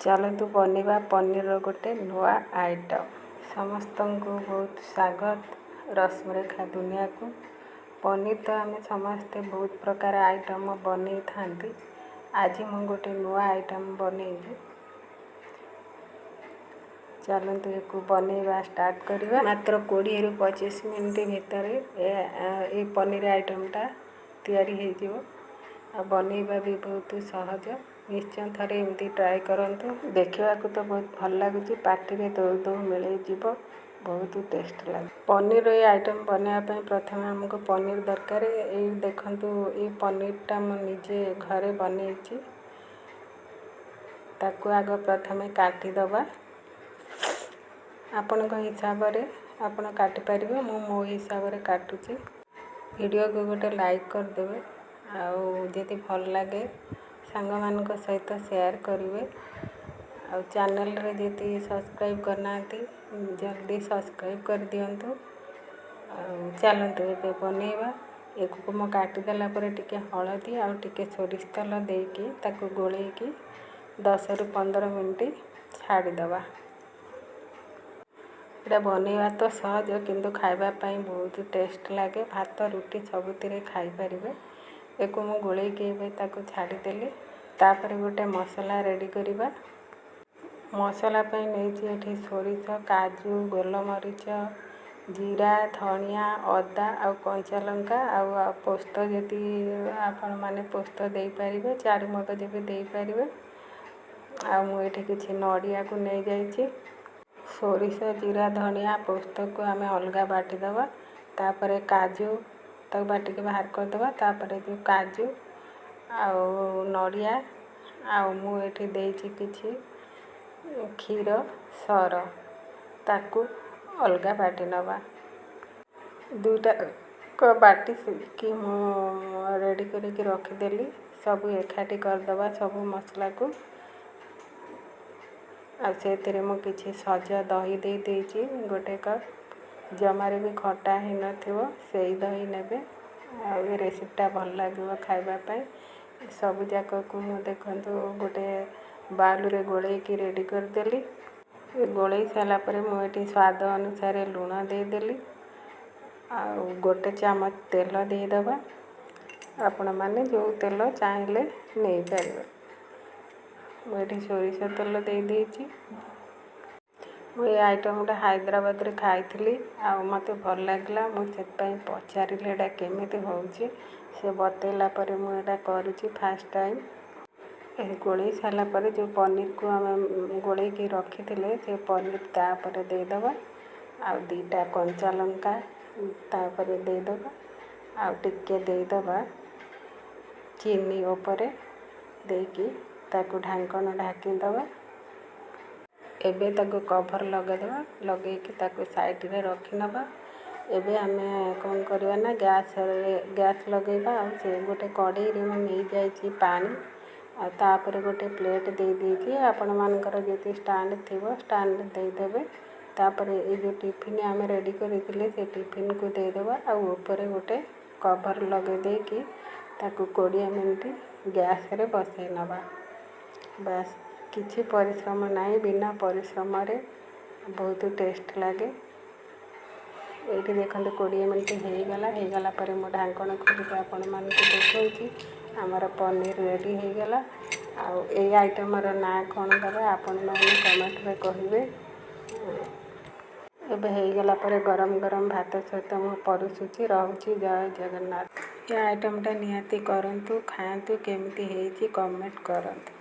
चलतु बनिबा पनीर गोटे नुआ आइटम। समस्त को बहुत स्वागत रश्मिरेखा दुनिया को। पनीर तो आम समस्ते बहुत प्रकार आइटम बन था। आज मु गोटे नुआ आइटम बनइबी। चलतु एक बनइबा स्टार्ट करवा। मात्र 20 ରୁ 25 मिनट भितर ये पनीर आइटमटा तैयारी हो जिवो। आ बनइबा भी बहुत सहज। निश्चय थरे एमती ट्राए करंतु। देखा तो बहुत भल लगुच। पार्टी में दौ दौ मिल जीव। बहुत टेस्ट लगे पनीर ये आइटम बनायापी। प्रथम आमको पनीर दरकार। ये देखंतु ये पनीरटा मुझे घरे बनई। ताकू आग प्रथमे काटिदबा। आपण हिसाब से आपण काटिपारे। मो हिसाब से काटुची। वीडियो को गोटे लाइक करदेवे। आदि भल लगे सांग मान सहित शेयर करेंगे। आ चैनल रे जी सब्सक्राइब करना जल्दी सब्सक्राइब कर दिंतु। चलतु ये बनइबा। एक मो काटिदेला टिके हलदी आ टिके सोरिष तेल देकी ताकू गोलेकी 10 ରୁ 15 मिनट छाड़ीदबा। ये बनइबा तो सहज किंतु खावाई बहुत टेस्ट लगे। भात रुटी सबुति खाईपर। एक मु गोलेकी छाड़ीदेली। तापर गोटे मसला रेडी करवा। मसला नहीं सोरिष काजू गोलमरीच जीरा धनिया अदा आ कंचा लंका आ पोस्त जदि आपण माने पोस्त दे पारिबे। चारुमगज भी दे पारिबे। आ मु एठी किछि नडिया को नहीं जाइछि। सोरिष जीरा धनिया पोस्त को आम अलग बाटिदबा। तापर काजू तक बाटिक बाहर करदबा। तापर जो काजू आ नडिया आ मु एठी देइछि किछि क्षीर सर ताकू अलग बाटी नवा। दुईटा को बाटी कि रेडी करके रखीदेली। सब एकाठी करदबा सब मसला को। से मु किछि सज दही दे देइछि गोटे कप। जमारे भी खटा ही नथिवो सेई दही नेबे। आ ये रेसिपीटा भल लागिवो खाइबा पई। सब जाक को मु देखंतु गोटे बाउल रे गोलेकी रेडी कर देली। गोलई सारा पर मुझे स्वाद अनुसार लुण देदेली। आ गोटे चामच तेल देदबा। आपण माने जो तेल चाहिए नहीं पारे। मुझे सोरिष तेल दे देइछि। ये आइटमटा हैदराबाद रे खाई आ मते भल लागला। मुझे पचारिले एटा केमिति होउछि से बतैला पर मुझे करुछि फर्स्ट टाइम। गोले सारा पर जो पनीर को आम गोले की रखी थे से पनीर तापर देदबा। आ दीटा कंचा लंका तापर देदबा। आ टिके देदबा चीनी ऊपर देकी ताकू ढांकन ढाकीदबा। एबे ताकू कभर लगेदबा। लगेकी ताकू साइड रे रखी नबा। एबे आमे कौन करवा ना गैस लगेबा। आ से गोटे कड़ाई रे नहीं जाइछि पानी। आ तापर गोटे प्लेट दे दीजिए। आपण मानकर जति स्टैंड थिवो स्टैंड दे देबे। तापर ये जो टिफिन आम रेडी करथिले से टिफिन को दे देबा। आ ऊपर गोटे कवर लगे देकी ताकू 20 मिनट गैस रे बसई नबा। बस किछि परिश्रम नहीं। बिना परिश्रम रे बहुत टेस्ट लगे। ये देखते 20 मिनट हो गला पर मो ढांकन खोल आपण मान देखी आमर पनीर रेडी हो गला। आ आइटम ना कौन दबा आपण मैंने कमेंट में कहे। एबे हो गला पर गरम गरम भात सहित मु परोसुची रहूची। जय जगन्नाथ। ये आइटमटा निहाती करंतु खातु केमती हेची कमेंट करंतु।